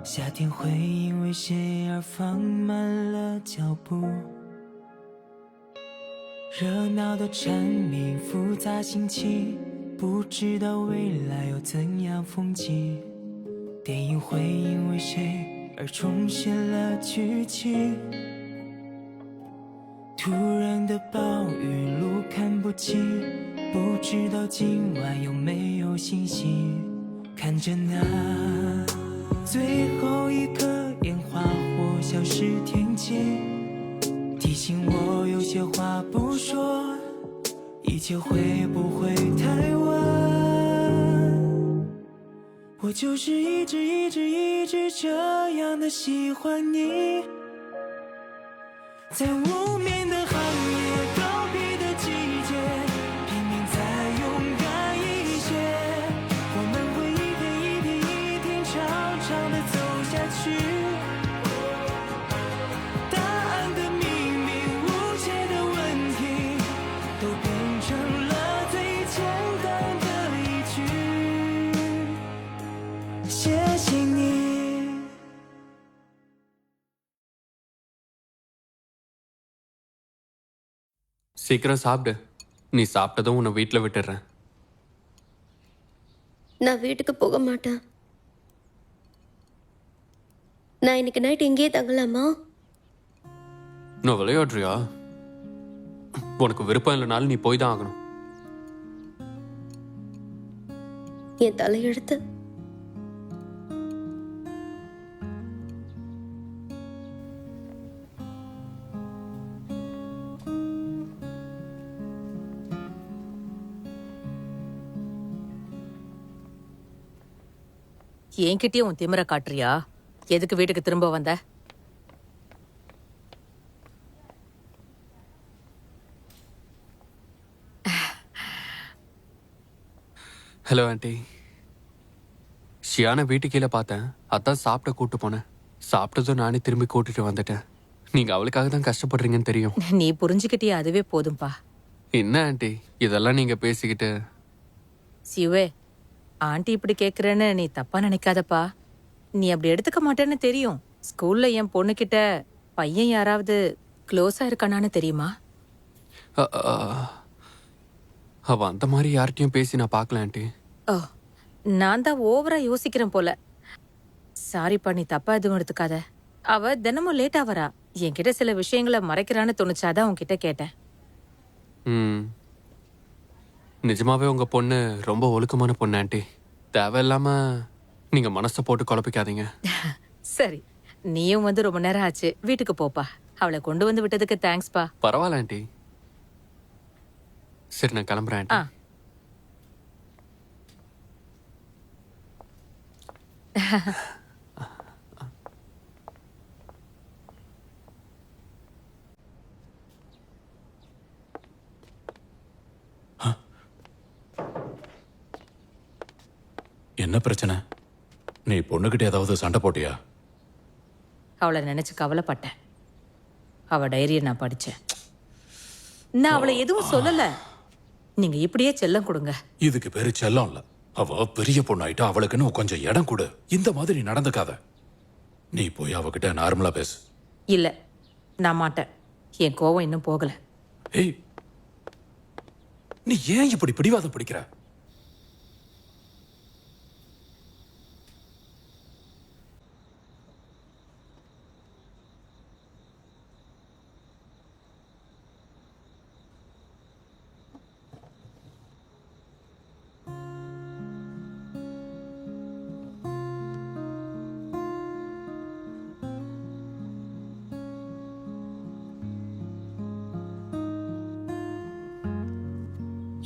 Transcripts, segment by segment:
夏天会因为谁而放慢了脚步，热闹的蝉鸣，复杂心情，不知道未来有怎样风景。电影会因为谁而重现了剧情，突然的暴雨，路看不清，不知道今晚有没有星星。看着那最后一颗烟花或消失天际，提醒我有些话不说，一切会不会太晚？我就是一直这样的喜欢你，在无眠的寒夜，告别的季节，拼命再勇敢一些，我们会一天长长的走下去。答案的秘密，无解的问题，都变成了最简单的一句，谢谢你。சீக்கிரம் சாப்பிடு. நீ சாப்பிட்டதும் உன்னை வீட்டில் விட்டுடுறேன். நான் வீட்டுக்கு போக மாட்டேன். நான் இன்னைக்கு நைட் இங்கேயே தங்கலாமா? நான் விளையாடுறியா? உனக்கு விருப்பம் இல்லைனாலும் நீ போய் தான் ஆகணும். என் தலையெழுத்து. என்கிட்டயும் உன் திமிர காட்டுறியா? எதுக்கு வீட்டுக்கு திரும்ப வந்த? Hello aunty. ஷியானை வீட்டு கீழே பார்த்தேன், அதான் சாப்பிட கூட்டு போனேன். சாப்பிட்டதும் நானே திரும்பி கூட்டிட்டு வந்துட்டேன். நீங்க அவளுக்காக தான் கஷ்டப்படுறீங்கன்னு தெரியும். நீ புரிஞ்சுக்கிட்டியா? அதுவே போதும்பா. என்ன ஆண்டி இதெல்லாம் நீங்க பேசிக்கிட்டு? சிவே, ஆண்டி இப்படி கேக்குறேன்னு நீ தப்பா நினைக்காதப்பா. நீ அப்படி எடுத்துக்க மாட்டேன்னு தெரியும். ஸ்கூல்ல என் பொண்ணுகிட்ட பையன் யாராவது க்ளோஸா இருக்கானான்னு தெரியுமா? அவ அந்த மாதிரி யார்கிட்டயும் பேசி நான் பார்க்கல ஆண்டி. ஓ, நான் தான் ஓவரா யோசிக்கிறேன் போல. சாரிப்பா, நீ தப்பா எதுவும் எடுத்துக்காத. அவ தினமும் லேட்டா வரா. என்கிட்ட சில விஷயங்களை மறைக்கிறான்னு தோணுச்சாதான் உன்கிட்ட கேட்டேன். நிஜமாவே உங்க பொண்ணு ரொம்ப ஒழுக்கமான பொண்ணு ஆண்டி. தேவையில்லாம நீங்க மனசை போட்டு குழப்பிக்காதீங்க. சரி, நீயும் வந்து ரொம்ப நேரம் ஆச்சு. வீட்டுக்கு போப்பா. அவளை கொண்டு வந்து விட்டதுக்கு தேங்க்ஸ்பா. பரவாயில்ல ஆண்டி. சரி, நான் கிளம்புறேன் ஆண்டி. என்ன பிரச்சனை? நீ பொண்ணுகிட்ட ஏதாவது சண்டை போட்டியா? அவளை நினைச்சு கவலைப்பட்டேன். அவ டைரியை நான் படிச்சேன். நான் அவளை எதுவும் சொல்லல. நீங்க இப்படியே செல்லம் கொடுங்க. இதுக்கு பேரு செல்லம் இல்ல. அவ பெரிய பொண்ணாயிட்டா, அவளுக்குன்னு கொஞ்சம் இடம் கொடு. இந்த மாதிரி நடந்துக்காத. நீ போய் அவகிட்ட நார்மலா பேசு. இல்ல, நான் மாட்டேன். என் கோவம் இன்னும் போகல. ஏய், நீ ஏன் இப்படி பிடிவாதம் பிடிக்கிற?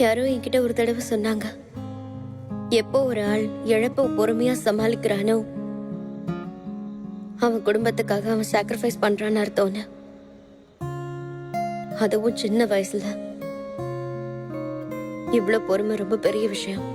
யாரோ என்கிட்ட ஒரு தடவை சொன்னாங்க, எப்போ ஒரு ஆள் இழப்ப பொறுமையா சமாளிக்கிறானோ அவன் குடும்பத்துக்காக அவன் சாக்ரிஃபைஸ் பண்றான்னு அர்த்தம்னு. அதுவும் சின்ன வயசுல. இவ்வளவு பொறுமை ரொம்ப பெரிய விஷயம்.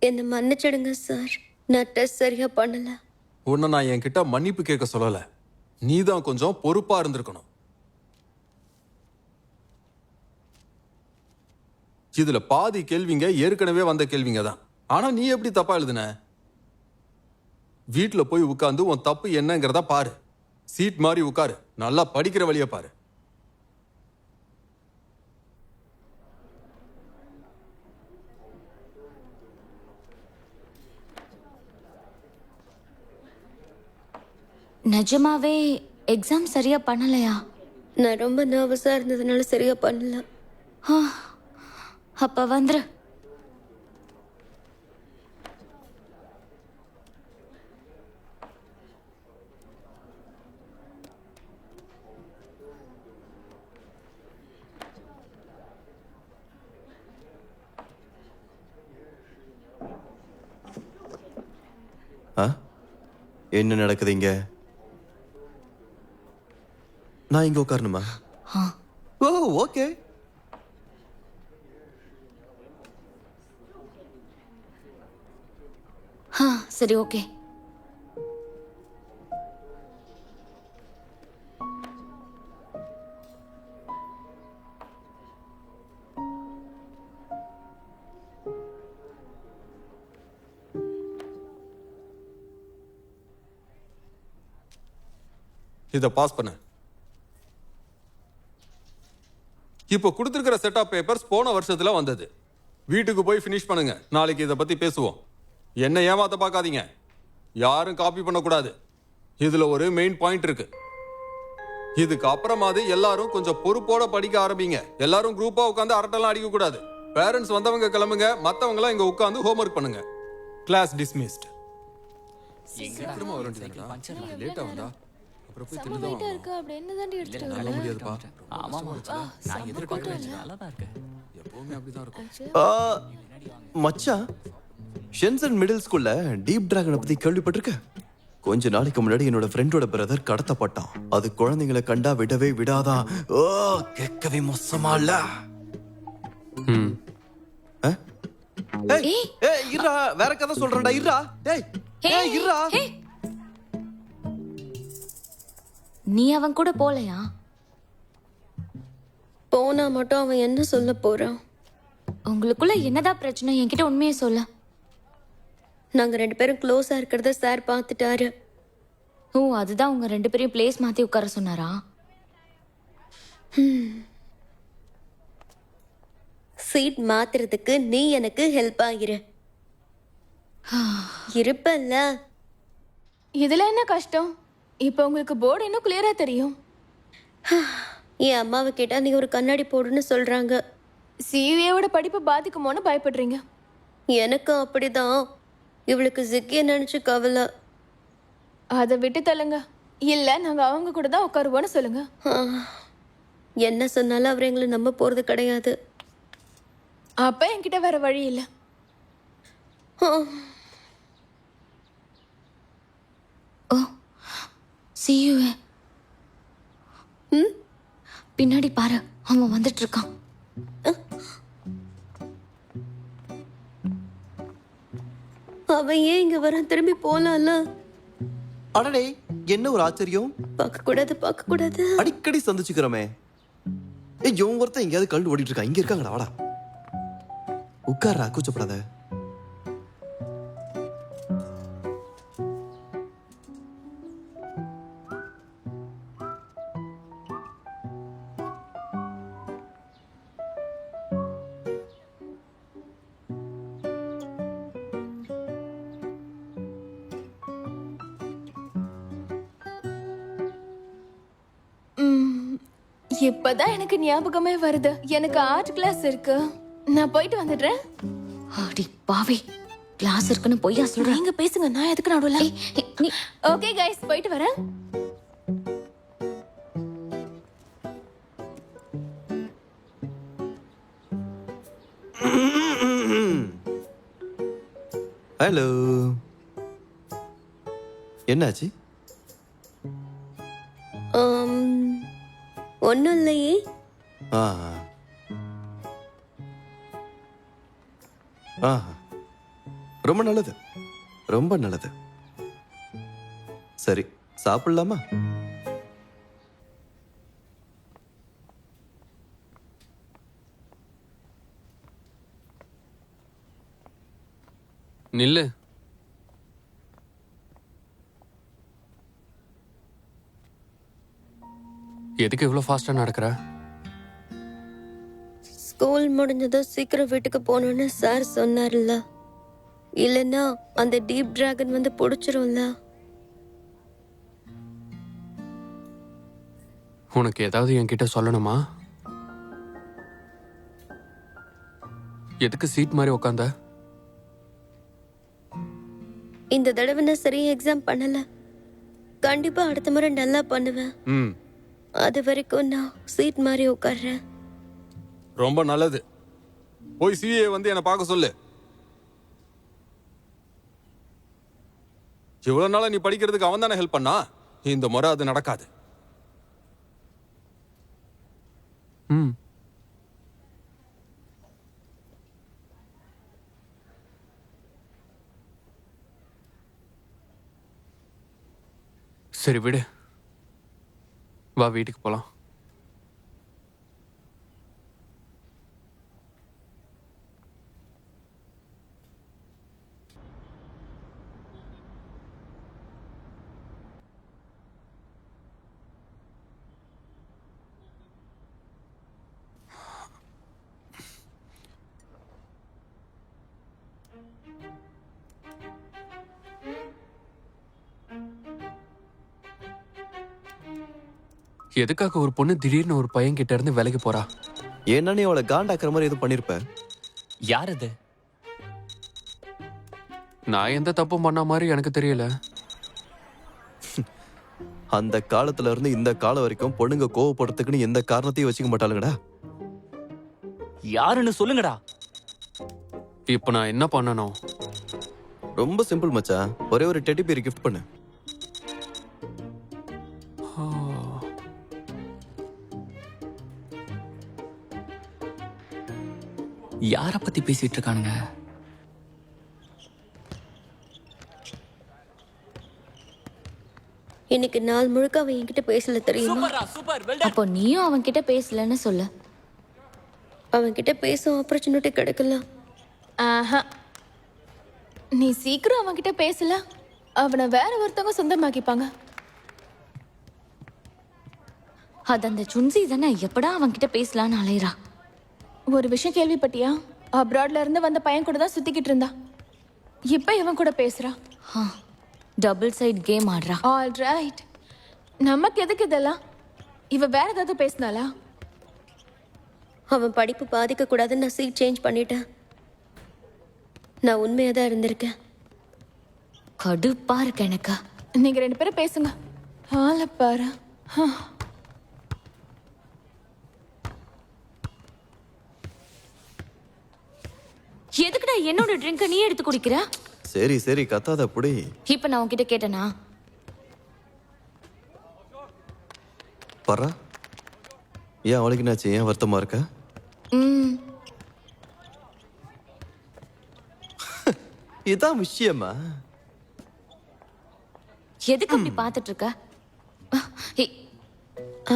என்னை மன்னிச்சிடுங்க சார். நான் டெஸ்ட் சரியா பண்ணல. உன்னை நான் என்கிட்ட மன்னிப்பு கேட்க சொல்லல, நீ தான் கொஞ்சம் பொறுப்பா இருந்திருக்கணும். இதுல பாதி கேள்விங்க ஏற்கனவே வந்த கேள்விங்க தான். ஆனா நீ எப்படி தப்பா எழுதுன? வீட்டுல போய் உட்கார்ந்து உன் தப்பு என்னங்கிறத பாரு. சீட் மாதிரி உட்காரு, நல்லா படிக்கிற வழிய பாரு. நிஜமாவே எக்ஸாம் சரியா பண்ணலையா? நான் ரொம்ப நர்வஸா இருந்ததுனால சரியா பண்ணல. ஆ, அப்ப வந்துரு. என்ன நடக்குது இங்க? நான் இங்க உட்காரணுமா? ஓ ஓகே. சரி ஓகே. இத பாஸ் பண்ணு. இப்போ கொடுத்திருக்கிற செட் ஆஃப் பேப்பர்ஸ் போன வருஷத்துல வந்தது. வீட்டுக்கு போய் ஃபினிஷ் பண்ணுங்க. நாளைக்கு இதை பத்தி பேசுவோம். என்ன ஏமாத்த பார்க்காதீங்க. யாரும் காப்பி பண்ணக்கூடாது. இதுல ஒரு மெயின் பாயிண்ட் இருக்கு. இதுக்கு அப்புறமாவது எல்லாரும் கொஞ்சம் பொறுப்போட படிக்க ஆரம்பிங்க. எல்லாரும் குரூப்பா உட்காந்து அரட்டெல்லாம் அடிக்க கூடாது. பேரண்ட்ஸ் வந்தவங்க கிளம்புங்க, மத்தவங்க எல்லாம் இங்க உட்காந்து ஹோம்ஒர்க் பண்ணுங்க. Class dismissed. சீக்கிரமா வர வேண்டியதுடா. லேட்டா வந்தா அப்புறம் போய் திட்டு தான் இருக்கு அப்படி என்னதாண்டி எடுத்துட்டு பண்ண வர? முடியாதுப்பா. ஆமா நான் எதிர்பார்க்கறேன். நல்லா தான் இருக்கு. எப்பவுமே அப்படிதான் இருக்கும். மச்சான், ஷென்சன் மிடில் ஸ்கூல்ல டீப் டிராகனை பத்தி கேள்விப்பட்டிருக்க? கொஞ்ச நாளைக்கு முன்னாடி என்னோட ஃப்ரெண்டோட பிரதர் கடத்தப்பட்டான். அது குழந்தைங்களை கண்டா விடவே விடாதான். ஓ கேட்கவே மோசமா இல்ல? இருடா, வேற கதை சொல்றேன்டா. இருடா டேய், இருடா. நீ அவன் கூட போலையா? போனா மட்டும் அவன் என்ன சொல்ல போறான்? உங்களுக்குள்ள என்னதான் பிரச்சனை என்கிட்ட உண்மையை சொல்ல. நாங்க 2 பேரும் க்ளோஸா இருக்கிறத சார் பார்த்துட்டாரு. ஓ அதுதான் உங்க 2 பேரையும் பிளேஸ் மாத்தி உட்கார சொன்னாரா? சீட் மாத்துறதுக்கு நீ எனக்கு ஹெல்ப் ஆகிரு. இருப்பல்ல. இதுல என்ன கஷ்டம்? இப்போ உங்களுக்கு போர்டு இன்னும் கிளியரா தெரியும். என் அம்மாவை கேட்டா நீ ஒரு கண்ணாடி போடுன்னு சொல்றாங்க. சிவியோட படிப்பு பாதிக்குமோன்னு பயப்படுறீங்க. எனக்கும் அப்படிதான். இவளுக்கு ஜிக்கிய நினைச்சு கவலை. அதை விட்டு தள்ளுங்க. இல்ல நாங்க அவங்க கூட தான் உட்காருவோன்னு சொல்லுங்க. என்ன சொன்னாலும் அவர் எங்களை நம்ப போறது கிடையாது. அப்ப என்கிட்ட வேற வழி இல்லை. ஓ சியுவே. பின்னாடி பாரு, அவன் வந்துட்டு இருக்கான். அவன் ஏன் இங்க வர? திரும்பி போலாம்ல. அடடே, என்ன ஒரு ஆச்சரியம். பார்க்க கூடாது, பார்க்க கூடாது. அடிக்கடி சந்திச்சுக்கிறோமே. இவன் ஒருத்தன் எங்கேயாவது கழுண்டு ஓடிட்டு இருக்கான். இங்க இருக்காங்கடா, வாடா உட்கார்றா, கூச்சப்படாத. இப்பதான் எனக்கு ஞாபகமே வருது. எனக்கு ஆர்ட் கிளாஸ் இருக்கு. நான் போயிட்டு வந்துடுறேன். அடி பாவி, கிளாஸ் இருக்குன்னு பொய்யா சொல்றேன். நீங்க பேசுங்க, நான் எதுக்கு நடுவுல? நீ ஓகே கைஸ், போயிட்டு வரேன். ஹலோ, என்னாச்சு? ஒன்னும் இல்லையே. ரொம்ப நல்லது, ரொம்ப நல்லது. சரி, சாப்பிடலாமா? நில்லு. எதுக்கு இவ்வளோ ஃபாஸ்டா நடக்கிற? ஸ்கூல் முடிஞ்சதும் சீக்கிரம் வீட்டுக்கு போகணும்னு சார் சொன்னார்ல. இல்லைன்னா அந்த டீப் டிராகன் வந்து பிடிச்சிரும்ல. உனக்கு ஏதாவது என்கிட்ட சொல்லணுமா? எதுக்கு சீட் மாதிரி உக்காந்த? இந்த தடவை நான் சரியா எக்ஸாம் பண்ணல. கண்டிப்பா அடுத்த முறை நல்லா பண்ணுவேன். ம், அது வரைக்கும் நான் சீட் மாதிரி உட்கார்றேன். ரொம்ப நல்லது. போய் சிஏ வந்து என்னை பார்க்க சொல்லு. இவ்வளவு நாளா நீ படிக்கிறதுக்கு அவன் தானே ஹெல்ப் பண்ணா. இந்த முறை அது நடக்காது. ம். சரி விடு, வா வீட்டுக்கு போலாம். எதுக்காக ஒரு பொண்ணு திடீர்னு ஒரு பையன் கிட்ட இருந்து விலைக்கு போறா? ஏன்னா நீ அவளை காண்டாக்குற மாதிரி எதுவும் பண்ணிருப்ப. யார் இது? நான் எந்த தப்பும் பண்ண மாதிரி எனக்கு தெரியல. அந்த காலத்துல இருந்து இந்த காலம் வரைக்கும் பொண்ணுங்க கோவப்படுறதுக்குன்னு எந்த காரணத்தையும் வச்சுக்க மாட்டாளுங்கடா. யாருன்னு சொல்லுங்கடா. இப்ப நான் என்ன பண்ணணும்? ரொம்ப சிம்பிள் மச்சான், ஒரே ஒரு டெடி பேர் கிஃப்ட் பண்ணு. யார பத்தி பேசிட்டு இருக்கானுங்க? இன்னைக்கு நாள் முழுக்க அவன் என்கிட்ட பேசல தெரியுமா? அப்போ நீயும் அவன் கிட்ட பேசலன்னு சொல்லு. அவன் கிட்ட பேச ஆப்பர்ச்சுனிட்டி கிடைக்கல. ஆஹா, நீ சீக்கிரம் அவன்கிட்ட பேசல, அவனை வேற ஒருத்தவங்க சொந்தமாக்கிப்பாங்க. அது அந்த சுன்சி தானே எப்படா அவன் கிட்ட பேசலான்னு அலையறா. ஒரு விஷயம் கேள்விப்பட்டியா? அப்ராட்ல இருந்து வந்த பையன் கூட தான் சுத்திக்கிட்டு இருந்தா. இப்ப இவன் கூட பேசுறா. டபுள் சைட் கேம் ஆடுறா. All right. நமக்கு எதுக்கு இதெல்லாம்? இவ வேற ஏதாவது பேசினாளா? அவன் படிப்பு பாதிக்க கூடாதுன்னு நான் சீட் சேஞ்ச் பண்ணிட்டேன். நான் உண்மையா தான் இருந்திருக்கேன். கடுப்பா இருக்கு எனக்கு. நீங்க ரெண்டு பேரும் பேசுங்க. ஆள பாரு. எதுக்குடா என்னோட ட்ரிங்க நீ எடுத்து குடிக்கிற? சரி சரி கத்தாத புடி. இப்ப நான் உன்கிட்ட கேட்டனா? பரா, ஏன் அவளுக்கு என்னாச்சு? ஏன் வருத்தமா இருக்க? இதான் விஷயமா? எதுக்கு அப்படி பாத்துட்டு இருக்க?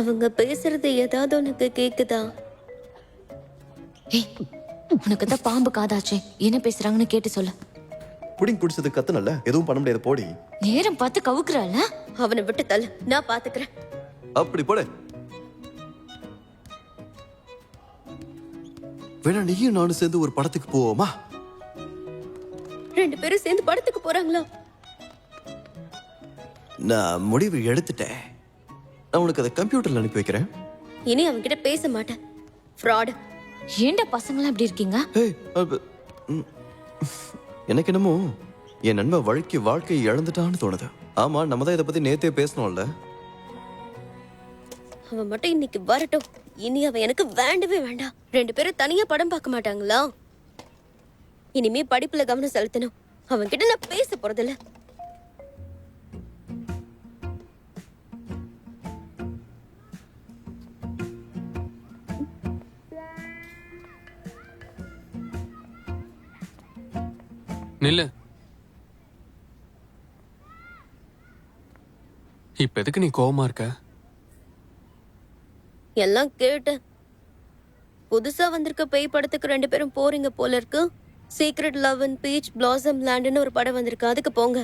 அவங்க பேசுறது ஏதாவது உனக்கு கேக்குதா? உனக்கு தான் பாம்பு காதாச்சே, என்ன பேசுறாங்கன்னு கேட்டு சொல்லு. புடிங் குடிச்சது கத்துனல, எதுவும் பண்ண முடியாது போடி. நேரம் பார்த்து கவுக்குறால. அவனை விட்டு தள்ளு, நான் பாத்துக்கிறேன். அப்படி போடு. வேணா நீயும் நானும் சேர்ந்து ஒரு படத்துக்கு போவோமா? ரெண்டு பேரும் சேர்ந்து படத்துக்கு போறாங்களா? நான் முடிவு எடுத்துட்டேன். நான் உனக்கு அதை கம்ப்யூட்டர்ல அனுப்பி வைக்கிறேன். இனி அவன்கிட்ட பேச மாட்டேன். ஃப்ராட். ஏண்டா பசங்களாம் இப்படி இருக்கீங்க? எனக்கு என்னமோ என் நண்பன் வாழ்க்கையை இழந்துட்டான்னு தோணுது. ஆமா, நம்ம தான் இதை பத்தி நேத்தே பேசணும்ல. அவன் மட்டும் இன்னைக்கு வரட்டும். இனி அவன் எனக்கு வேண்டவே வேண்டாம். ரெண்டு பேரும் தனியா படம் பார்க்க மாட்டாங்களா? இனிமே படிப்புல கவனம் செலுத்தணும். அவன் கிட்ட நான் பேச போறதில்ல. நில்லு. இப்ப எதுக்கு நீ கோவமா இருக்க? எல்லாம் கேட்டேன். புதுசா வந்திருக்க பேய் படத்துக்கு 2 பேரும் போறீங்க போல இருக்கு. Secret love and peach blossom லேண்ட்னு ஒரு படம் வந்திருக்கு, அதுக்கு போங்க.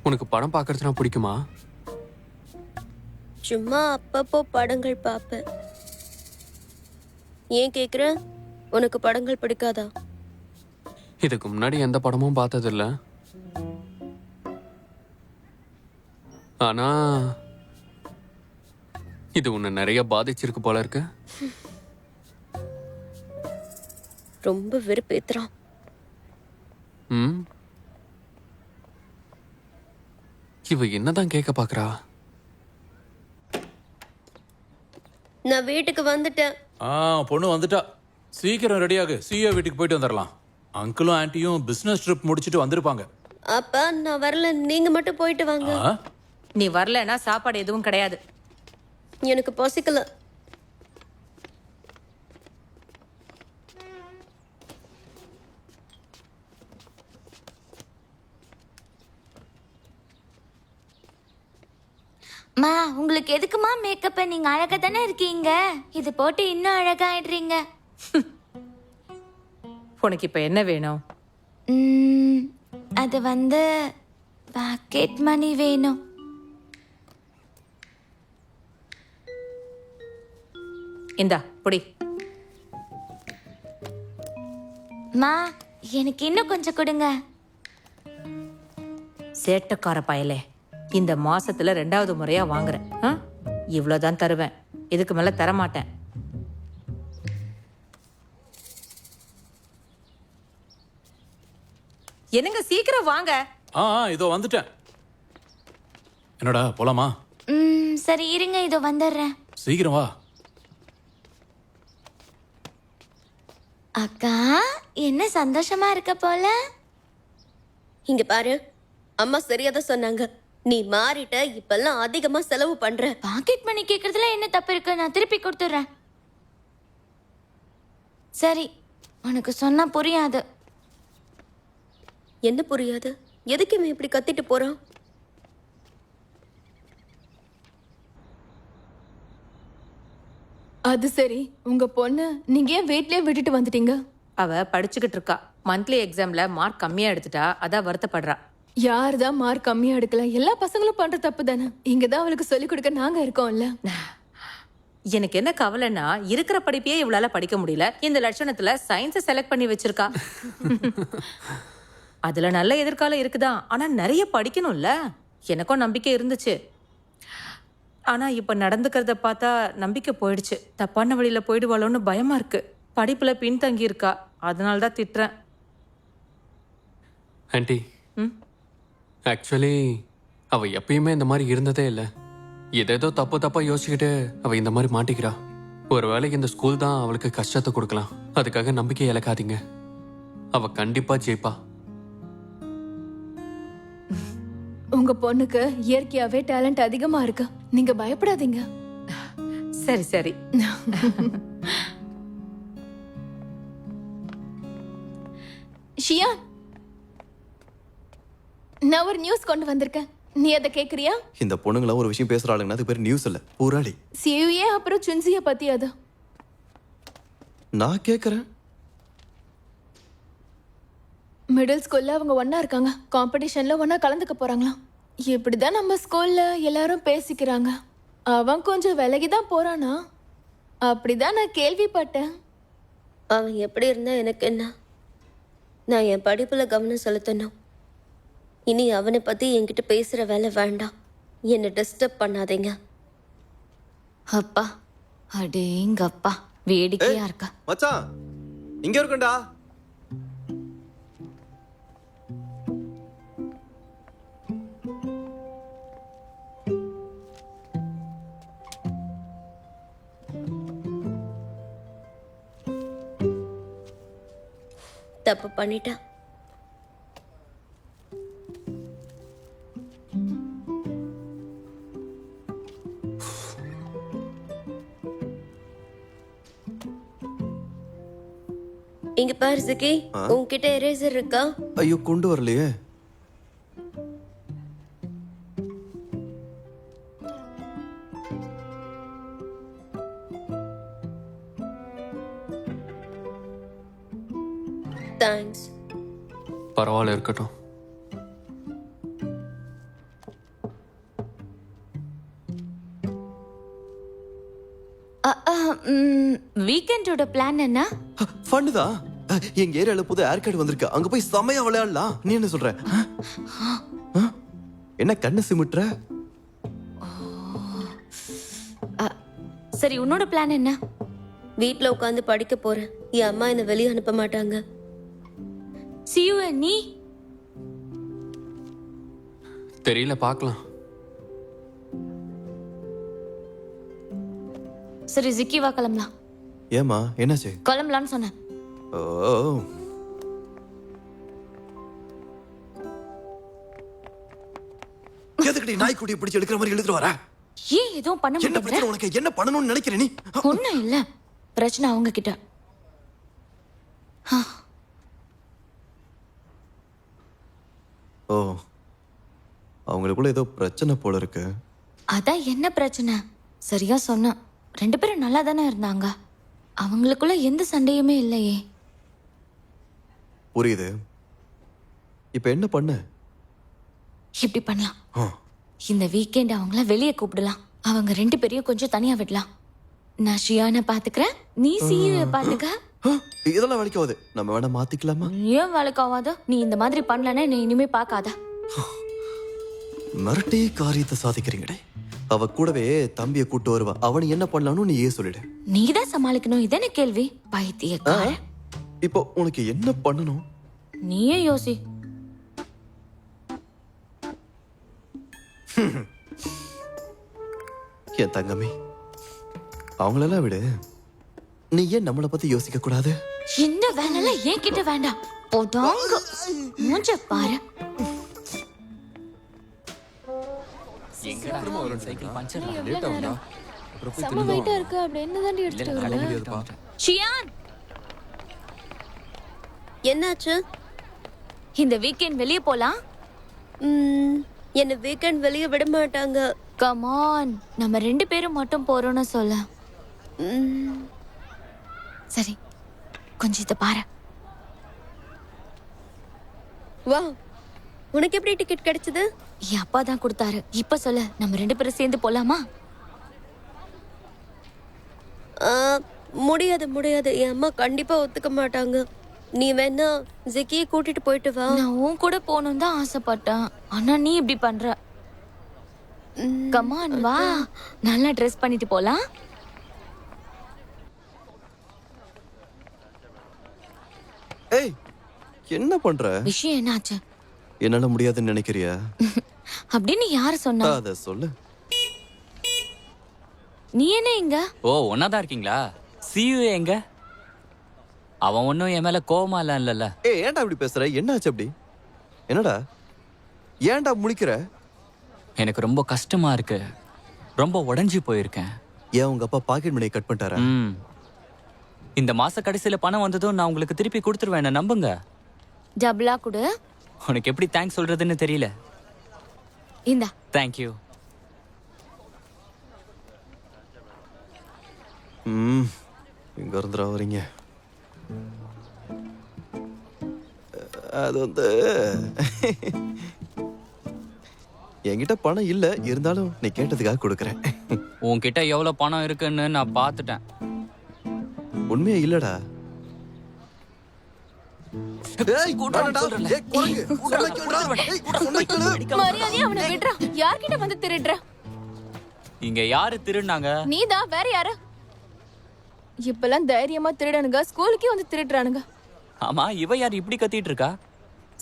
உனக்கு படம் பார்க்கறதுனா பிடிக்குமா? சும்மா அப்பப்போ படங்கள் பார்ப்பேன். ஏன் கேக்குற? உனக்கு படங்கள் பிடிக்காதா? இதுக்கு முன்னாடி எந்த படமும் பார்த்ததில்ல. ஆனா இது உன்னை நிறைய பாதிச்சிருக்கு போல இருக்கு. ரொம்ப வெறுப்பேத்துறான். ம், இவ என்னதான் கேட்க பாக்குறா? நான் வீட்டுக்கு வந்துட்டேன். பொண்ணு வந்துட்டா. சீக்கிரம் ரெடியாகு, சிஏ வீட்டுக்கு போயிட்டு வந்துடலாம். அங்கிளும் ஆன்ட்டியும் பிசினஸ் ட்ரிப் முடிச்சிட்டு வந்திருப்பாங்க. அப்பா நான் வரல, நீங்க மட்டும் போயிட்டு வாங்க. நீ வரலன்னா சாப்பாடு எதுவும் கிடையாது. எனக்கு பசிக்கல. மா, உங்களுக்கு எதுக்குமா மேக்கப்? நீங்க அழகா தானே இருக்கீங்க. இது போட்டு இன்னும் அழகாயிடுறீங்க. உனக்கு இப்ப என்ன வேணும்? அது வந்து பாக்கெட் மணி வேணும். இந்தா புடி. மா, எனக்கு இன்னும் கொஞ்சம் கொடுங்க. சேட்டக்கார பயலே, இந்த மாசத்துல 2வது முறையா வாங்குறேன். இவ்வளவுதான் தருவேன், இதுக்கு மேல தரமாட்டேன். என்னங்க சீக்கிரம் வாங்க. இதோ வந்துட்டேன். என்னடா போலாமா? சரி இருங்க, இதோ வந்துடுறேன். சீக்கிரம் வா. அக்கா, என்ன சந்தோஷமா இருக்க போல. இங்க பாரு, அம்மா சரியாதான் சொன்னாங்க. நீ மாறிட்ட, இப்பெல்லாம் அதிகமா செலவு பண்ற. பாக்கெட் மணி கேக்குறதுல என்ன தப்பு இருக்கு? நான் திருப்பி கொடுத்துறேன். சரி, உனக்கு சொன்னா புரியாது. என்ன புரியாது? எதுக்கு இவன் இப்படி கத்திட்டு போறான்? அது சரி, உங்க பொண்ணு நீங்க ஏன் வீட்லயே விட்டுட்டு வந்துட்டீங்க? அவ படிச்சுக்கிட்டு இருக்கா. மந்த்லி எக்ஸாம்ல மார்க் கம்மியா எடுத்துட்டா, அதான் வருத்தப்படுறா. யார் தான் மார்க் கம்மியா எடுக்கல? எல்லா பசங்களும் பண்ற தப்பு தானே. இங்கதான் அவளுக்கு சொல்லிக் கொடுக்க நாங்க இருக்கோம்ல. எனக்கு என்ன கவலைன்னா, இருக்கிற படிப்பையே இவளால படிக்க முடியல. இந்த லட்சணத்துல சயின்ஸை செலக்ட் பண்ணி வச்சிருக்கா. அதுல நல்ல எதிர்காலம் இருக்குதான், ஆனா நிறைய படிக்கணும்ல. எனக்கும் நம்பிக்கை இருந்துச்சு. ஆனா இப்ப நடந்துக்கிறத பார்த்தா நம்பிக்கை போயிடுச்சு. தப்பான வழியில போயிடுவாளோன்னு பயமா இருக்கு. படிப்புல பின்தங்கி இருக்கா, அதனால தான் திட்டுறேன். ஆன்ட்டி, ஆக்சுவலி அவ எப்பயுமே இந்த மாதிரி இருந்ததே இல்லை. ஏதேதோ தப்பா யோசிச்சுக்கிட்டு அவ இந்த மாதிரி மாட்டிக்கிறா. ஒரு வேளைக்கு இந்த ஸ்கூல் தான் அவளுக்கு கஷ்டத்தை கொடுக்கலாம். அதுக்காக நம்பிக்கை இழக்காதீங்க. அவ கண்டிப்பா ஜெயிப்பா. உங்க பொண்ணுக்கு இயற்கையாவே டேலண்ட் அதிகமா இருக்கு, நீங்க பயப்படாதீங்க. சரி சரி. ஷியான், நான் ஒரு நியூஸ் கொண்டு வந்திருக்கேன். நீ அதை கேக்குறியா? இந்த பொண்ணுங்கள ஒரு விஷயம் பேசுறாளுங்கன்னா அது பேர் நியூஸ் இல்ல, பூராளி. சியுஏ அப்புறம் சுன்சிய பத்தி. அது நான் கேக்குறேன். மிடில் ஸ்கூல்ல அவங்க ஒண்ணா இருக்காங்க. காம்படிஷன்ல ஒண்ணா கலந்துக்க போறாங்களாம். இப்படிதான் நம்ம ஸ்கூல்ல எல்லாரும் பேசிக்கிறாங்க. அவன் கொஞ்சம் விலகிதான் போறானா, அப்படிதான் நான் கேள்விப்பட்டேன். அவன் எப்படி இருந்தா எனக்கு என்ன? நான் என் படிப்புல கவனம் செலுத்தணும். இனி அவனை பத்தி என்கிட்ட பேசுற வேலை வேண்டாம். என்னை டிஸ்டர்ப் பண்ணாதீங்க. அப்பா, அடேங்கப்பா, வேடிக்கையா இருக்கா. மச்சான் இங்க இருக்கண்டா. தப்பு பண்ணிட்டேன். இங்க பாரு சிக்கி, உன்கிட்ட எரேசர் இருக்கா? ஐயோ கொண்டு வரலையே. தேங்க்ஸ். பரவாயில்ல, இருக்கட்டும். வீக்கெண்டோட பிளான் என்ன? ஃபன்னுதான். எங்க ஏரியால புது ஏர்கார்டு வந்திருக்கு. அங்க போய் செமையா விளையாடலாம். நீ என்ன சொல்ற? என்ன கண்ணு சிமிட்ற? சரி, உன்னோட பிளான் என்ன? வீட்ல உட்காந்து படிக்க போறேன். என் அம்மா என்ன வெளியே அனுப்ப மாட்டாங்க. சியூ, நீ? தெரியல, பார்க்கலாம். சரி ஜிக்கி, வா கிளம்பலாம். ஏமா என்னாச்சு? கிளம்பலான்னு சொன்னேன். ஓ, எதுக்கடி நாய்க்குட்டியை பிடிச்சு எடுக்கிற மாதிரி எழுதுட்டு வர? ஏன் எதுவும் பண்ண என்ன பிரச்சனை முடியல? உனக்கு? என்ன பண்ணணும்னு நினைக்கிற நீ? ஒண்ணும் இல்ல, பிரச்சனை அவங்க கிட்ட. ஓ, அவங்களுக்குள்ள ஏதோ பிரச்சனை போல இருக்கு. அதான் என்ன பிரச்சனை? சரியா சொன்ன. 2 பேரும் நல்லா தானே இருந்தாங்க. அவங்களுக்குள்ள எந்த சண்டையுமே இல்லையே. புரியுது. இப்ப என்ன பண்ண? இப்படி பண்ணலாம். இந்த வீக்கெண்ட் அவங்கள வெளியே கூப்பிடலாம். அவங்க 2 பேரையும் கொஞ்சம் தனியா விடலாம். நான் ஷியானை பாத்துக்கிறேன், நீ சியூவை பாத்துக்க. இதெல்லாம் வலிக்காது. நம்ம வேணா மாத்திக்கலாமா? ஏன் வழக்காவாத? நீ இந்த மாதிரி பண்ணலன்னா நீ இனிமே பார்க்காத. மிரட்டி காரியத்தை சாதிக்கிறீங்கடே. அவ கூடவே தம்பிய கூட்டு வருவா. அவனை என்ன பண்ணலாம்னு நீ ஏன் சொல்லிடு. நீதான் சமாளிக்கணும். இதான கேள்வி? பைத்தியக்கார. இப்போ உனக்கு என்ன பண்ணணும்? நீயே யோசி. என் தங்கமே, அவங்களெல்லாம் விடு. நீ ஏன் நம்மளை பத்தி யோசிக்க கூடாது? இந்த வேலைலாம் ஏன் கிட்ட வேண்டாம். போடாங்க. மூஞ்ச பாரு. Cycle puncture. செம வெயிட்டா இருக்கு. அப்படி என்னதான் எடுத்துட்டு வரல? ஷியான், என்னாச்சு? இந்த வீக்கெண்ட் வெளியே போலாம். என்ன வீக்கெண்ட் வெளியே விட மாட்டாங்க. கம் ஆன், நம்ம 2 பேரும் மட்டும் போறோம்னு சொல்ல. சரி, கொஞ்சம் இத பாரு. வா, உனக்கு எப்படி டிக்கெட் கிடைச்சது? என் அப்பா தான் கொடுத்தாரு. இப்ப சொல்ல, நம்ம 2 பேரும் சேர்ந்து போலாமா? முடியாது முடியாது, என் அம்மா கண்டிப்பா ஒத்துக்க மாட்டாங்க. நீ வேணா ஜிக்கியை கூட்டிட்டு போயிட்டு வா. நான் உன் கூட போகணும் தான் ஆசைப்பட்டேன். ஆனா நீ இப்படி பண்ற. கமான் வா, நல்லா ட்ரெஸ் பண்ணிட்டு போலாம். ஏய், என்ன பண்ற? விஷயம் என்னாச்சு? என்னால முடியாதுன்னு நினைக்கிறியா? அப்படின்னு யாரு சொன்னா? அத சொல்லு. நீ என்ன இங்க? ஓ, ஒன்னாதான் இருக்கீங்களா? சியூ எங்க? அவன் ஒன்னும் என் மேல கோவமா இல்ல. ஏய், ஏன்டா இப்படி பேசுற? என்னாச்சு அப்படி? என்னடா ஏன்டா முழிக்கிற? எனக்கு ரொம்ப கஷ்டமா இருக்கு. ரொம்ப உடைஞ்சு போயிருக்கேன். ஏன் உங்க அப்பா பாக்கெட் மணியை கட் பண்ணிட்டாரா? இந்த மாச கடைசியில பணம் வந்ததும் நான் உங்களுக்கு திருப்பி கொடுத்துருவேன், நம்புங்க. டபுளா கொடு. உனக்கு எப்படி தேங்க்ஸ் சொல்றதுன்னு தெரியல. இந்தா. தேங்க்யூ. இங்க இருந்துடா வரீங்க. அது வந்து என்கிட்ட பணம் இல்ல, இருந்தாலும் நீ கேட்டதுக்காக கொடுக்கறேன். உன்கிட்ட எவ்வளவு பணம் இருக்குன்னு நான் பார்த்துட்டேன். உண்மையா இல்லடா. மரியாதையா அவனை விடுறா. யார்கிட்ட வந்து திருடுற? இங்க யாரு திருடுனாங்க? நீதான், வேற யாரு? இப்பெல்லாம் தைரியமா திருடனுங்க ஸ்கூலுக்கே வந்து திருடுறானுங்க. ஆமா, இவ யார் இப்படி கத்திட்டு இருக்கா?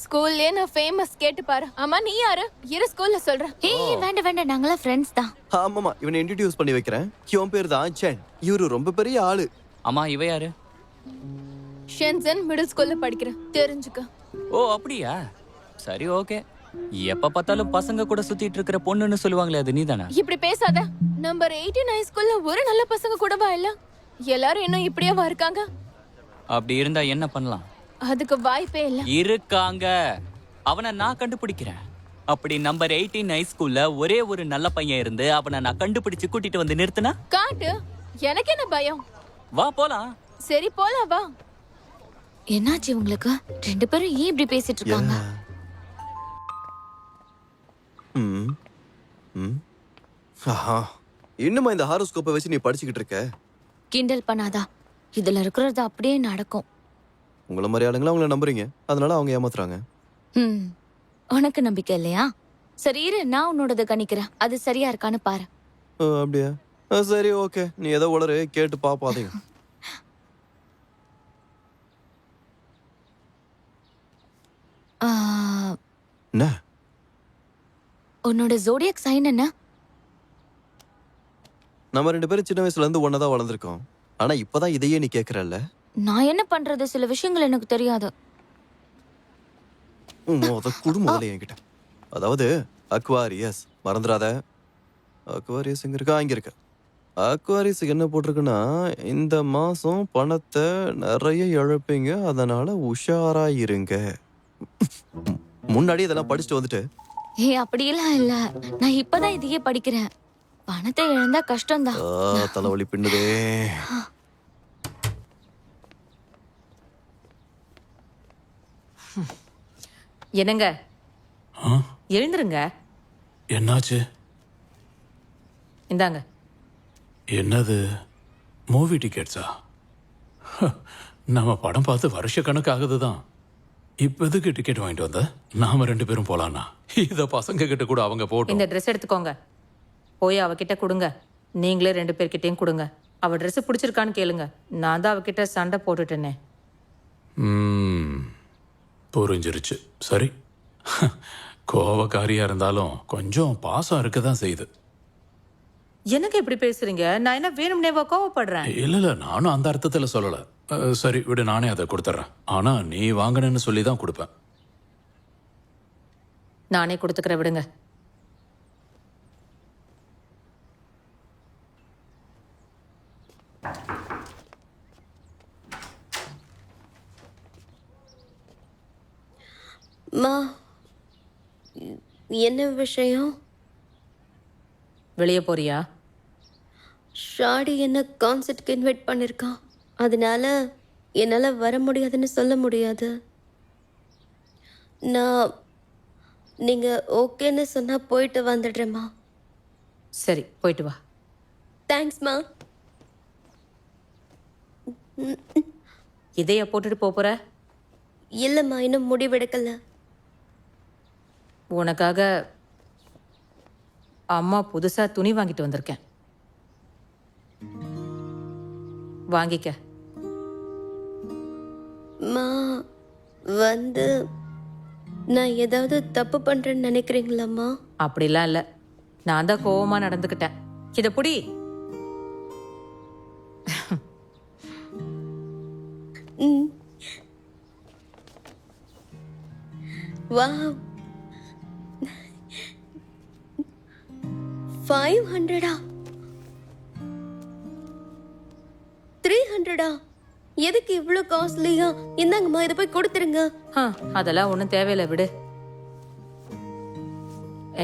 ஸ்கூல்லே நான் ஃபேமஸ், கேட்டு பாரு. ஆமா, நீ யாரு? இரு ஸ்கூல்ல சொல்றேன். ஏய் வேண்டாம் வேண்டாம், நாங்களாம் ஃப்ரெண்ட்ஸ் தான். ஆமாமா, இவனை இன்ட்ரோடியூஸ் பண்ணி வைக்கிறேன். இவன் பேர் தான் சென். இவரு ரொம்ப பெரிய ஆளு. ஆமா, இவ யாரு? ஷென்சன் மிடில் ஸ்கூல்ல படிக்கிறேன், தெரிஞ்சுக்க. ஓ அப்படியா? சரி, ஓகே. எப்ப பார்த்தாலும் பசங்க கூட சுத்திட்டு இருக்கிற பொண்ணுன்னு சொல்லுவாங்களே, அது நீதானா? இப்படி பேசாத. நம்பர் 18 ஹை ஸ்கூல்ல ஒரு நல்ல பசங்க கூடவா இல்ல? எல்லாரும் இன்னும் இப்படியே இருக்காங்க. அப்படி இருந்தா என்ன பண்ணலாம்? அதுக்கு வாய்ப்பே இல்ல. இருக்காங்க, அவனை நான் கண்டுபிடிக்கிறேன். அப்படி நம்பர் 18 ஹை ஸ்கூல்ல ஒரே ஒரு நல்ல பையன் இருந்து அவனை நான் கண்டுபிடிச்சு கூட்டிட்டு வந்து நிறுத்தினா? காட்டு, எனக்கு என்ன பயம்? வா போலாம். சரி போலாம் வா. என்னாச்சு உங்களுக்கு? ரெண்டு பேரும் ஏன் இப்படி பேசிட்டு இருக்காங்க? ஆஹா, இன்னுமா இந்த ஹாரோஸ்கோப்பை வச்சு நீ படிச்சுக்கிட்டு இருக்க? கிண்டல் பண்ணாதா, இதுல இருக்கிறது அப்படியே நடக்கும். உங்களை மாதிரி ஆளுங்களா அவங்கள நம்புறீங்க, அதனால அவங்க ஏமாத்துறாங்க. உனக்கு நம்பிக்கை இல்லையா? சரி இரு, நான் உன்னோடத கணிக்கிறேன், அது சரியா இருக்கான்னு பாரு. அப்படியா? சரி ஓகே, நீ ஏதோ உளறு, கேட்டு பாப்பாதீங்க. என்ன? உன்னோட ஜோடியாக் சைன் என்ன? நம்ம ரெண்டு பேரும் சின்ன வயசுல இருந்து ஒன்னதான் வளர்ந்துருக்கோம். ஆனா இப்பதான் இதையே நீ கேக்குறல்ல. நான் என்ன பண்றது, சில விஷயங்கள் எனக்கு தெரியாது. குடும்பம் என்கிட்ட. அதாவது அக்வாரியஸ், மறந்துடாத. அக்வாரியஸ் எங்க இருக்கா? இங்க இருக்கு. அக்வாரியஸுக்கு என்ன போட்டிருக்குன்னா, இந்த மாசம் பணத்தை நிறைய இழப்பீங்க, அதனால உஷாரா இருங்க. முன்னாடி இதெல்லாம் படிச்சுட்டு வந்துட்டு. அப்படியெல்லாம் இல்ல, நான் இப்பதான் இதையே படிக்கிறேன். பணத்தை இழந்தா கஷ்டம்தான். தலைவலி பின்னுதே. என்னங்க, எழுந்துருங்க. என்னாச்சு? இந்தாங்க. என்னது? மூவி டிக்கெட்ஸா? நம்ம படம் பார்த்து வருஷ கணக்கு ஆகுதுதான். இப்ப எதுக்கு டிக்கெட் வாங்கிட்டு வந்த? நாம ரெண்டு பேரும் போலானா? இத பசங்க கிட்ட கூட அவங்க போட்டோம். இந்த ட்ரெஸ் எடுத்துக்கோங்க, போய் அவகிட்ட கொடுங்க. நீங்களே 2 பேர்கிட்டையும் கொடுங்க. அவ ட்ரெஸ் பிடிச்சிருக்கான்னு கேளுங்க. நான் தான் அவகிட்ட சண்டை போட்டுட்டேனே. புரிஞ்சிருச்சு. சரி, கோவக்காரியா இருந்தாலும் கொஞ்சம் பாசம் இருக்கதான் செய்யுது. எனக்கு எப்படி பேசுறீங்க? நான் என்ன வேணும்னேவா கோவப்படுறேன்? இல்ல, நானும் அந்த அர்த்தத்துல சொல்லல. சரி விடு, நானே அதை கொடுத்துட்றேன். ஆனா நீ வாங்கணும்னு சொல்லி தான் கொடுப்பேன். நானே கொடுத்துக்கிற, விடுங்க. மா, என்ன விஷயம்? வெளியே போறியா? ஷாடி என்ன கான்சர்ட்க்கு இன்வைட் பண்ணியிருக்கான். அதனால என்னால் வர முடியாதுன்னு சொல்ல முடியாது. நான் நீங்கள் ஓகேன்னு சொன்னால் போயிட்டு வந்துடுறேம்மா. சரி, போயிட்டு வா. தேங்க்ஸ்மா. இதைய போட்டுட்டு போற? இல்லைம்மா, இன்னும் முடிவெடுக்கல. உனக்காக அம்மா புதுசா துணி வாங்கிட்டு வந்திருக்கேன், வாங்கிக்க. மா, வந்து நான் ஏதாவது தப்பு பண்றேன்னு நினைக்கிறீங்களாம்மா? அப்படிலாம் இல்ல, நான் தான் கோவமா நடந்துக்கிட்டேன். இத புடி. வா, 500? 300? எதுக்கு இவ்வளோ காஸ்ட்லியா? இந்தாங்கம்மா, இதை போய் கொடுத்துருங்க. அதெல்லாம் ஒன்றும் தேவையில்லை, விடு.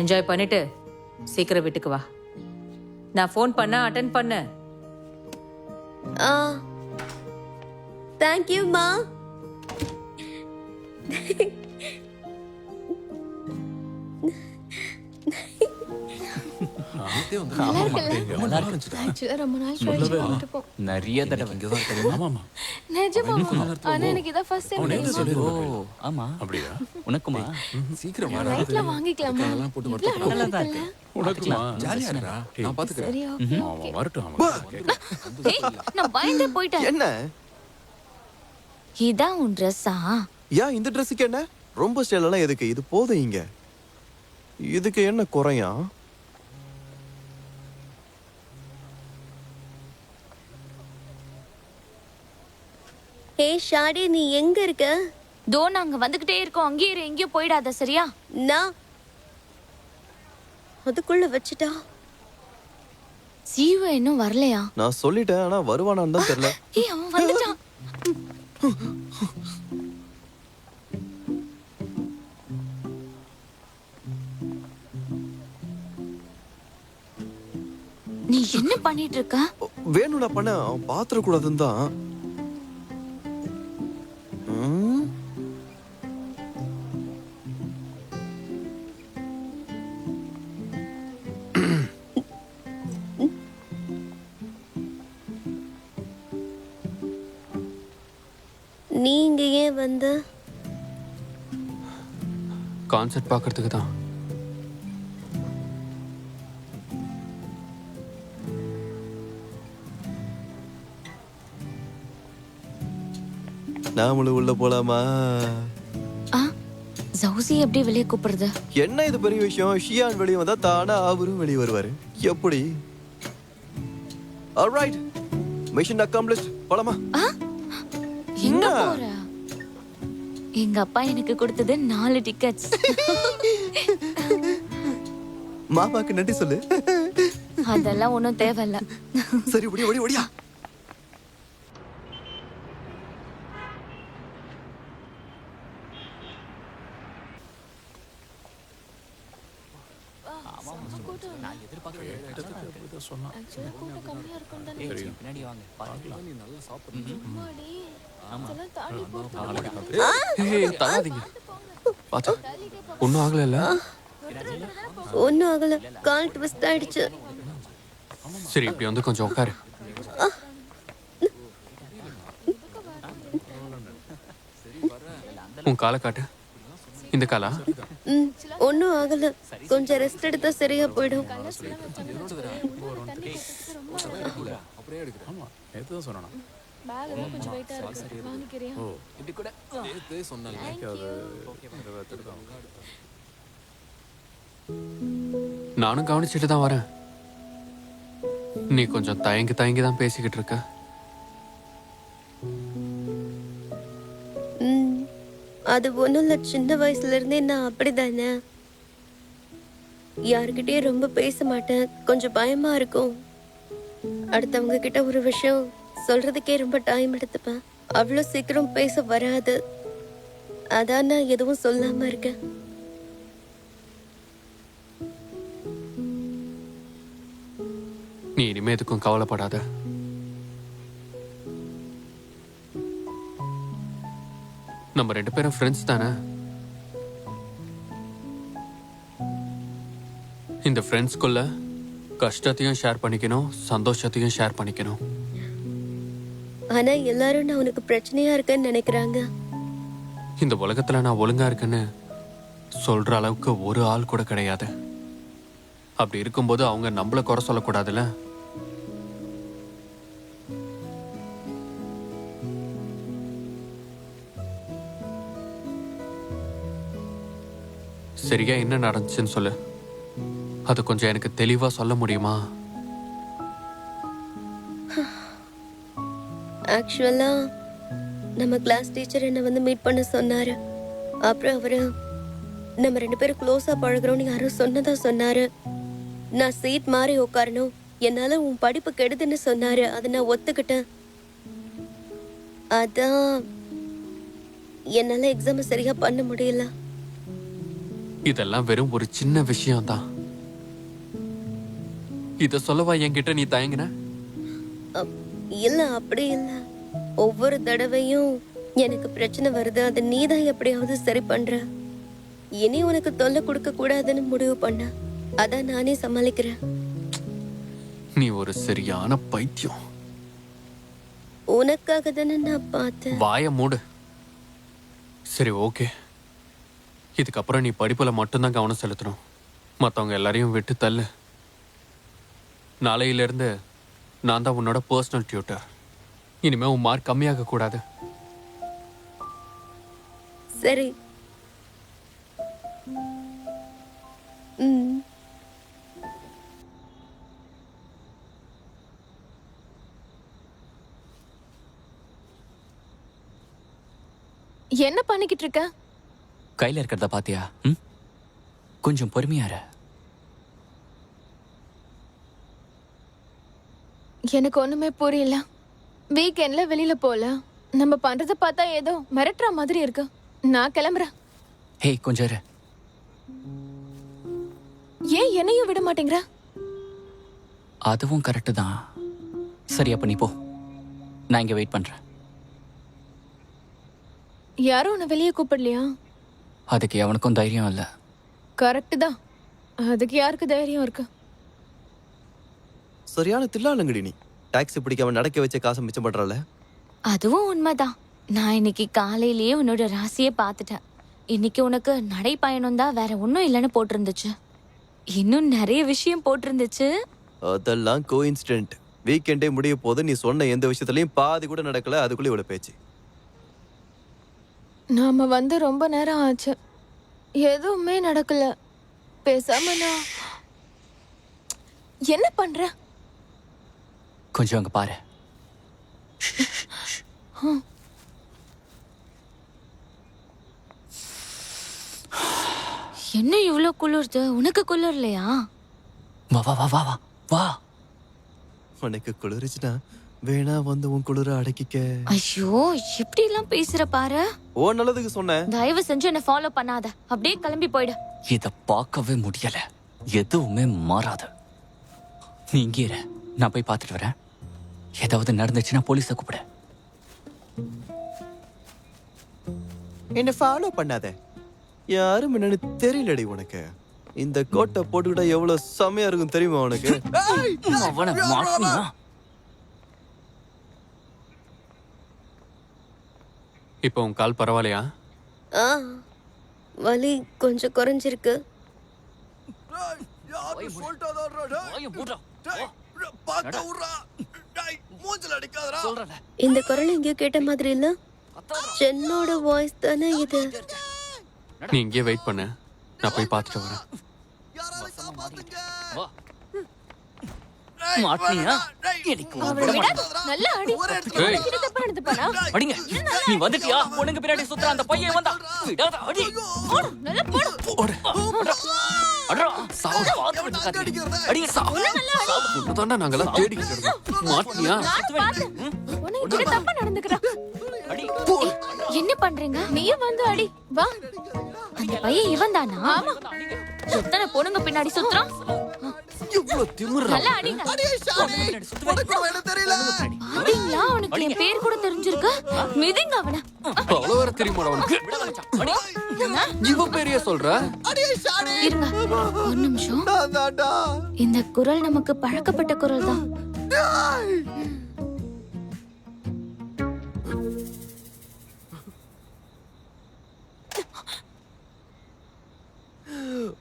என்ஜாய் பண்ணிட்டு சீக்கிரம் வீட்டுக்கு வா. நான் ஃபோன் பண்ண அட்டென்ட் பண்ணு. தேங்க்யூம்மா. நிறைய தடவை நிஜமா? ஆனா எனக்கு இதான் ஃபர்ஸ்ட் டைம். ஆமா, அப்படியா? உனக்குமா? சீக்கிரம் நைட்ல வாங்கிக்கலாமா? நல்லதா இருக்கு. நான் பாத்துக்கிறேன். சரி ஓகே. வரட்டும். நான் பயந்தே போயிட்டேன். என்ன? இதான் உன் ட்ரெஸ்ஸா? ஏன் இந்த ட்ரெஸ்ஸுக்கு என்ன? ரொம்ப ஸ்டைலெல்லாம் எதுக்கு? இது போதும். இங்க இதுக்கு என்ன குறையா? ஹே ஷாடி, நீ எங்க இருக்க? தோ நாங்க வந்துகிட்டே இருக்கோம், அங்கேயே இரு, எங்கேயும் போயிடாத, சரியா? நான் அதுக்குள்ள வச்சுட்டா. சீவ இன்னும் வரலையா? நான் சொல்லிட்டேன், ஆனா வருவானான்னு தான் தெரியல. அவன் வந்துட்டான். நீ என்ன பண்ணிட்டு இருக்க? வேணும்டா பண்ண பாத்திர கூடாதுன்னு தான். நீங்க ஏன் வந்த? கான்செர்ட் பார்க்கறதுக்கு தான். நாமளும் உள்ள போலாமா? ஜவுசி எப்படி வெளியே கூப்பிடுறது? என்ன இது பெரிய விஷயம்? ஷியான் வெளியே வந்தா தானா அவரும் வெளியே வருவாரு. எப்படி? Alright, mission accomplished. போலாமா? எங்க போற? எங்க அப்பா எனக்கு கொடுத்தது 4 டிக்கெட்ஸ். மாமாக்கு நன்றி சொல்லு. அதெல்லாம் ஒன்றும் தேவையில்ல. சரி, ஓடி ஓடி ஓடியா. பின்னாடி வாங்க. தராதீங்க. பாத்து ஒன்றும் ஆகலைல்ல? ஒன்றும் ஆகல, கால் ட்விஸ்ட் ஆயிடுச்சு. சரி, இப்படி வந்து கொஞ்சம் உட்காரு. உன் காலை காட்டு. இந்த காலா? ஒன்றும் ஆகல, கொஞ்சம் ரெஸ்ட் எடுத்தா சரியா போயிடும். நானும் கவனிச்சுட்டு தான் வரேன். நீ கொஞ்சம் தயங்கி தயங்கி தான் பேசிக்கிட்டு இருக்க. அது ஒன்றும் இல்லை, சின்ன வயசுல இருந்தே நான் அப்படிதானே. யாருக்கிட்டயும் ரொம்ப பேச மாட்டேன், கொஞ்சம் பயமா இருக்கும். அடுத்தவங்க கிட்ட ஒரு விஷயம் சொல்றதுக்கே ரொம்ப டைம் எடுத்துப்பேன். அவ்வளோ சீக்கிரம் பேச வராது. அதான் நான் எதுவும் சொல்லாம இருக்கேன். நீ இனிமே எதுக்கும் கவலைப்படாத. நம்ம 2 பேரும் ஃப்ரெண்ட்ஸ் தானே. இந்த ஃப்ரெண்ட்ஸ்குள்ள கஷ்டத்தையும் ஷேர் பண்ணிக்கணும், சந்தோஷத்தையும் ஷேர் பண்ணிக்கணும். ஆனா எல்லாரும் நான் உனக்கு பிரச்சனையா இருக்கேன்னு நினைக்கிறாங்க. இந்த உலகத்துல நான் ஒழுங்கா இருக்கேன்னு சொல்ற அளவுக்கு ஒரு ஆள் கூட கிடையாது. அப்படி இருக்கும்போது அவங்க நம்மள குறை சொல்லக்கூடாதுல்ல. சரியா என்ன நடந்துச்சுன்னு சொல்லு. அது கொஞ்சம் எனக்கு தெளிவா சொல்ல முடியுமா? ஆக்சுவலா நம்ம கிளாஸ் டீச்சர் என்ன வந்து மீட் பண்ண சொன்னாரு. அப்புறம் அவரு நம்ம 2 பேரும் க்ளோஸா பழகுறோம்னு யாரும் சொன்னதா சொன்னாரு. நான் சீட் மாறி உட்காரணும், என்னால உன் படிப்பு கெடுதுன்னு சொன்னாரு. அதை நான் ஒத்துக்கிட்டேன். அதான் என்னால எக்ஸாம் சரியா பண்ண முடியல. இதெல்லாம் வெறும் ஒரு சின்ன விஷயம்தான். இத சொல்லவா என்கிட்ட நீ தயங்கின? இல்ல, அப்படி இல்ல. ஒவ்வொரு தடவையும் எனக்கு பிரச்சனை வருது, அதை நீதான் எப்படியாவது சரி பண்ற. இனி உனக்கு தொல்லை கொடுக்க கூடாதுன்னு முடிவு பண்ண. அதான் நானே சமாளிக்கிறேன். நீ ஒரு சரியான பைத்தியம். உனக்காக தானே நான் பார்த்தேன். வாய மூடு. சரி, ஓகே. இதுக்கப்புறம் நீ படிப்புல மட்டும்தான் கவனம் செலுத்தணும். மற்றவங்க எல்லாரையும் விட்டு தள்ளு. நாளையிலிருந்து நான் தான் உன்னோட பர்சனல் டியூட்டர். இனிமே உன் மார்க் கம்மியாக கூடாது. சரி. என்ன பண்ணிக்கிட்டு இருக்க? கையில இருக்கிறத பாத்தியா? கொஞ்சம் பொறுமையா இரு. எனக்கு ஒண்ணுமே புரியல. வீக்கெண்ட்ல வெளியில போல, நம்ம பண்றத பார்த்தா ஏதோ மிரட்டுற மாதிரி இருக்கு. நான் கிளம்புறேன். ஹே கொஞ்சம் இரு. ஏன் என்னையும் விட மாட்டேங்கிற? அதுவும் கரெக்டு தான். சரி அப்ப நீ போ, நான் இங்க வெயிட் பண்றேன். யாரும் உன்னை வெளியே கூப்பிடலையா? அதுக்கு எவனுக்கும் தைரியம் இல்லை. கரெக்ட் தான். அதுக்கு யாருக்கு தைரியம் இருக்கு? சரியான தில்லாலங்கடி நீ. டாக்ஸி பிடிக்காம நடக்க வச்ச காசை மிச்சம் பண்றால. அதுவும் உண்மைதான். நான் இன்னைக்கு காலையிலேயே உன்னோட ராசியை பார்த்துட்டேன். இன்னைக்கு உனக்கு நடைப்பயணம் தான், வேற ஒன்றும் இல்லைன்னு போட்டிருந்துச்சு. இன்னும் நிறைய விஷயம் போட்டிருந்துச்சு. அதெல்லாம் கோஇன்சிடென்ட். வீக்கெண்டே முடிய போது நீ சொன்ன எந்த விஷயத்துலயும் பாதி கூட நடக்கல, அதுக்குள்ள இவ்வளவு பேச்சு. நாம வந்து ரொம்ப நேரம் ஆச்சு, எதுவுமே நடக்கல. பேசாம நான் என்ன பண்ற? கொஞ்சம் அங்க பாரு. என்ன இவ்ளோ குளிர்து? உனக்கு குளிர்லையா? வா வா வா வா வா வா. உனக்கு குளிர்ச்சுனா வேணா வந்து உன் குளிர அடக்கிக்க. ஐயோ, எப்படி எல்லாம் பேசுற பாரு. ஓ நல்லதுக்கு சொன்னேன். தயவு செஞ்சு என்ன ஃபாலோ பண்ணாத, அப்படியே கிளம்பி போயிடு. இத பார்க்கவே முடியல. எதுவுமே மாறாது. நீ இங்கே இரு, நான் போய் பார்த்துட்டு வரேன். ஏதாவது நடந்துச்சுன்னா போலீஸை கூப்பிடு. என்ன ஃபாலோ பண்ணாத. யாரும் என்னன்னு தெரியலடி உனக்கு. இந்த கோட்டை போட்டுக்கிட்டா எவ்வளவு செமையா இருக்கும் தெரியுமா உனக்கு? அவனை மாட்டினா இப்போ உன் கால் பரவாயில்லையா? ஆ, வலி கொஞ்சம் குறைஞ்சிருக்கு. இந்த குரல் எங்கேயோ கேட்ட மாதிரி இல்ல? சென்னோட வாய்ஸ் தானே இது? நீ இங்கே வெயிட் பண்ணு, நான் போய் பார்த்துட்டு வரேன். மாட்டினியா? எனக்கு அவளை விட நல்லா அடி. ஏய். இது தப்பா எடுத்துப்பானா? அடிங்க. நீ வந்துட்டியா? பொண்ணுங்க பின்னாடி சுத்துற அந்த பையன் வந்தா விடாத அடி. போடு, நல்லா போடு. போடு. அடடா, சாவு பார்த்துட்டு இருக்காதீங்க. அடிங்க சாவு. உன்னதாண்டா நாங்கெல்லாம் தேடிக்கிட்டு இருந்தோம். மாட்டினியா? நான் பார்த்தேன். உன்னை இப்படி தப்பா நடந்துக்கிறா. அடி. என்ன பண்றீங்க? நீயும் வந்து அடி. வா. அந்த பையன் இவன் தானா? ஆமா. எத்தனை பொண்ணுங்க பின்னாடி சுத்துறான்? இவ்வளவு திமிரா? நல்லா அடிங்க. பாத்தீங்களா, அவனுக்கு என் பேர் கூட தெரிஞ்சிருக்கு. மிதிங்க அவனை. அவ்வளவு வேற தெரியுமாடா உனக்கு? இவ பெரிய சொல்ற? இருங்க ஒரு நிமிஷம். இந்த குரல் நமக்கு பழக்கப்பட்ட குரல் தான்.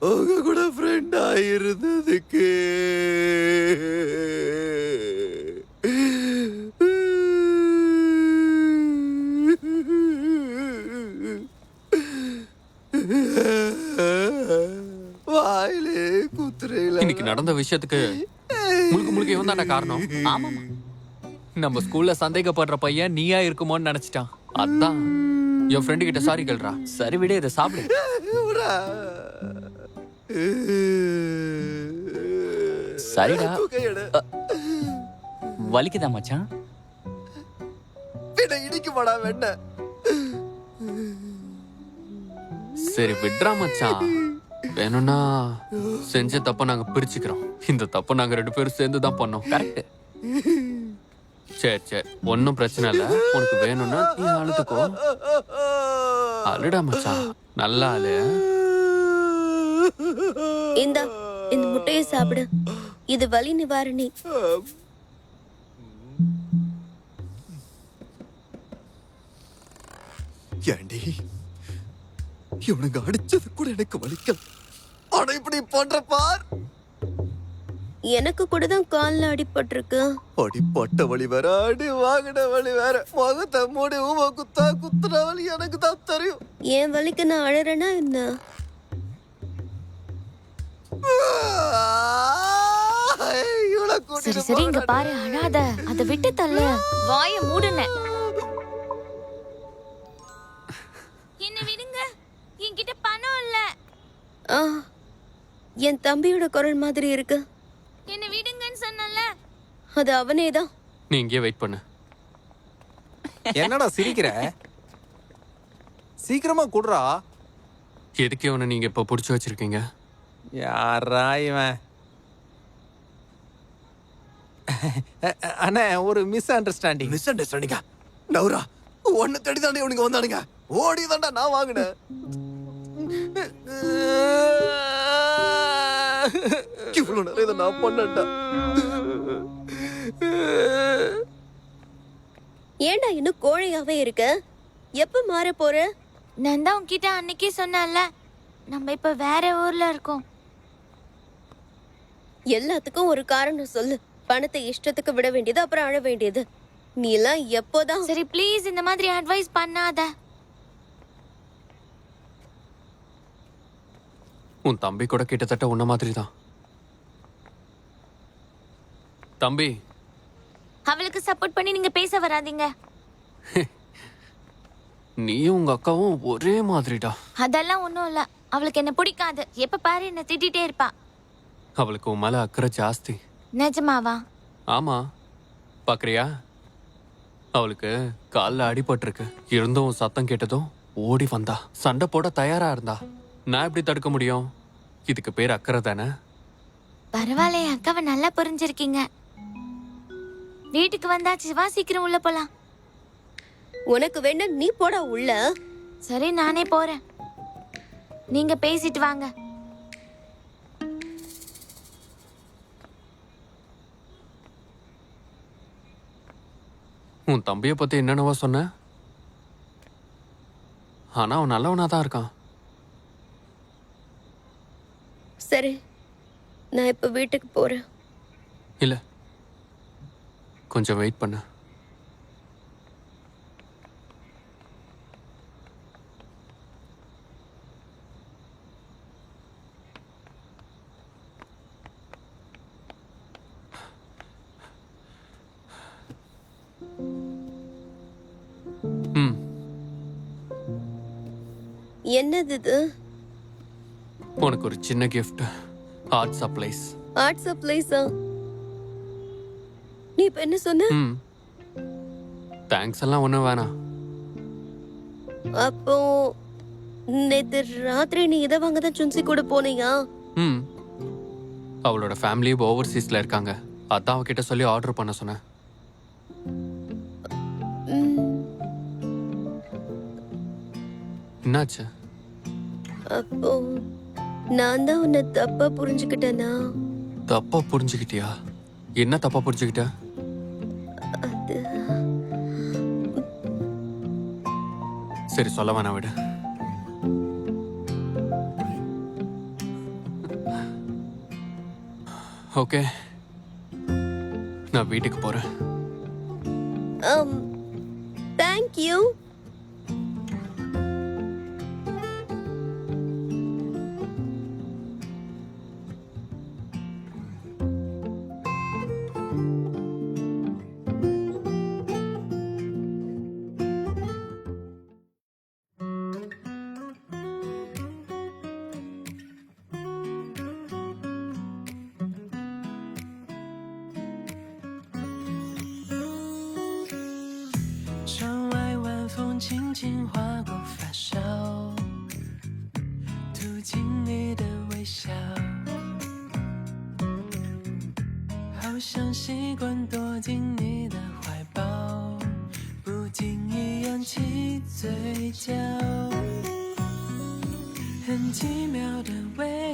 உங்க கூட ஃப்ரெண்டா இருந்ததுக்கு வாயிலே குத்துறையில இன்னைக்கு நடந்த விஷயத்துக்கு முழுக்க முழுக்க இவன் தானே காரணம். ஆமாமா. நம்ம ஸ்கூல்ல சந்தேகப்படுற பையன் நீயா இருக்குமோன்னு நினைச்சிட்டான். அதான் என் ஃப்ரெண்டு கிட்ட சாரி கேள்றா. சரி விடு, இதை சாப்பிடு. சரிடா. வலிக்குதா மச்சான்? இடிக்குமாடா வெண்ண. சரி விட்றா மச்சான். வேணும்னா செஞ்ச தப்ப நாங்க பிரிச்சுக்கிறோம். இந்த தப்ப நாங்க 2 பேரும் சேர்ந்து தான் பண்ணோம். கரெக்ட். சரி சரி, ஒன்னும் பிரச்சனை இல்ல. உனக்கு வேணும்னா நீ அழுதுக்கோ. அழுடா மச்சான், நல்லா அழு. இந்த முட்டையை சாப்பிடு, இது வலி நிவாரணி. ஏண்டி இவனுங்க அடிச்சது கூட எனக்கு வலிக்கல, ஆனா இப்படி பண்ற பார். எனக்கு கூட தான் கால்ல அடிபட்டிருக்கு. அடிப்பட்ட வலி வேற, அடி வாங்கின வலி வேற. முகத்தை மூடி ஊம குத்துற வலி எனக்கு தான் தெரியும். என் வலிக்கு நான் அழறேனா என்ன? சரி சரி, இங்க பாரு, அழாத. அதை விட்டு தள்ளு. வாய மூடுன. என்ன விடுங்க, என்கிட்ட பணம் இல்ல. ஆ, என் தம்பியோட குரல் மாதிரி இருக்கு. என்ன விடுங்கன்னு சொன்னல. அது அவனே தான். நீ இங்கே வெயிட் பண்ணு. என்னடா சிரிக்கிற? சீக்கிரமா குடுறா. எதுக்கு இவனை நீங்க இப்ப புடிச்சு வச்சிருக்கீங்க? யாரா இவன்? அண்ணா ஒரு மிஸ் அண்டர்ஸ்டாண்டிங். மிஸ் அண்டர்ஸ்டாண்டிங்கா? நவுரா ஒன்னு தேடி தாண்டி உனக்கு வந்தானுங்க. ஓடி தாண்டா நான் வாங்கினேன். இவ்வளவு நிறைய இதை நான் பண்ணேன்டா. ஏன்டா இன்னும் கோழையாவே இருக்க? எப்ப மாற போற? நான் தான் உன்கிட்ட அன்னைக்கே சொன்னேன்ல, நம்ம இப்ப வேற ஊர்ல இருக்கோம். எல்லாத்துக்கும் ஒரு காரணம் சொல்லு. பணத்தை இஷ்டத்துக்கு விட வேண்டியது, அப்புறம் அழ வேண்டியது. நீ எல்லாம் எப்போதான்? சரி ப்ளீஸ் இந்த மாதிரி அட்வைஸ் பண்ணாத. உன் தம்பி கூட கிட்டத்தட்ட உன்ன மாதிரி தான். தம்பி, அவளுக்கு சப்போர்ட் பண்ணி நீங்க பேச வராதீங்க. நீயும் உங்க அக்காவும் ஒரே மாதிரிடா. அதெல்லாம் ஒண்ணும் இல்ல. அவளுக்கு என்ன பிடிக்காது. எப்ப பாரு என்ன திட்டிட்டே இருப்பா. அவளுக்கு உன் மேல அக்கறை ஜாஸ்தி. நிஜமாவா? ஆமா, பாக்குறியா? அவளுக்கு கால்ல அடிபட்டிருக்கு. இருந்தும் சத்தம் கேட்டதும் ஓடி வந்தா. சண்டை போட தயாரா இருந்தா. நான் எப்படி தடுக்க முடியும்? இதுக்கு பேர் அக்கறை தானே. பரவாயில்ல, என் அக்காவை நல்லா புரிஞ்சிருக்கீங்க. வீட்டுக்கு வந்தாச்சு, வா சீக்கிரம் உள்ள போலாம். உனக்கு வேணா நீ போடா உள்ள. சரி நானே போறேன், நீங்க பேசிட்டு வாங்க. உன் தம்பியை பத்தி என்னென்னவோ சொன்ன, ஆனா அவன் நல்லவனா தான் இருக்கான். சரி, நான் இப்ப வீட்டுக்கு போறேன். இல்ல, கொஞ்சம் வெயிட் பண்ண. என்னது இது? உனக்கு ஒரு சின்ன கிஃப்ட். Art supplies. ஆர்ட் சப்ளைஸா? நீ இப்ப என்ன சொன்ன? தேங்க்ஸ் எல்லாம் ஒன்றும் வேணாம். அப்போ நேத்து ராத்திரி நீ இதை வாங்க தான் சுன்சி கூட போனியா? அவளோட ஃபேமிலி ஓவர்சீஸ்ல இருக்காங்க. அதான் அவகிட்ட சொல்லி ஆர்டர் பண்ண சொன்னேன். என்னாச்சு? அப்போ நான் தான் உன்னை தப்பா புரிஞ்சுக்கிட்டேனா? தப்பா புரிஞ்சுக்கிட்டியா? என்ன தப்பா புரிஞ்சுக்கிட்ட? அது சரி, சொல்ல வேணாம், விடு. ஓகே, நான் வீட்டுக்கு போறேன். தேங்க்யூ.窗外晚风轻轻划过发梢，吐进你的微笑，好像习惯躲进你的怀抱，不经意扬起嘴角，很奇妙的味